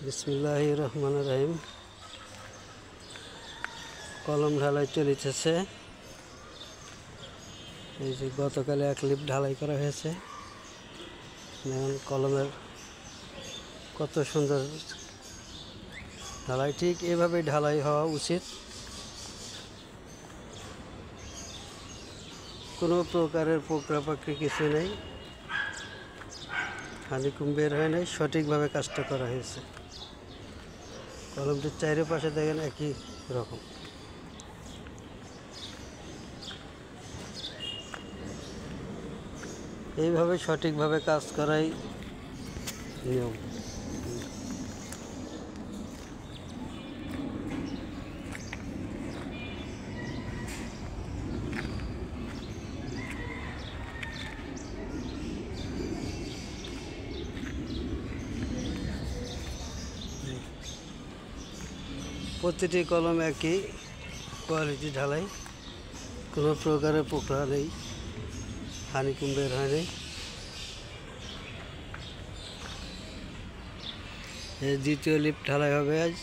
বিসমিল্লাহির রহমানির রহিম। কলম ঢালাই চলিতেছে। এই যে গতকালে এক লিফট ঢালাই করা হয়েছে। কলমের কত সুন্দর ঢালাই, ঠিক এভাবেই ঢালাই হওয়া উচিত। কোনো প্রকারের পোকরাপাকড়ি কিছু নেই, হানিকুম বের হয় নাই, সঠিকভাবে কাজটা করা হয়েছে। কলমটির চারিপাশে দেখেন একই রকম। এইভাবে সঠিকভাবে কাজ করাই নিয়ম। প্রতিটি কলম একই কোয়ালিটি ঢালাই, কোনো প্রকারের পোকরা নেই, হানিকুম বের হয় নাই। দ্বিতীয় লিফট ঢালাই হবে আজ।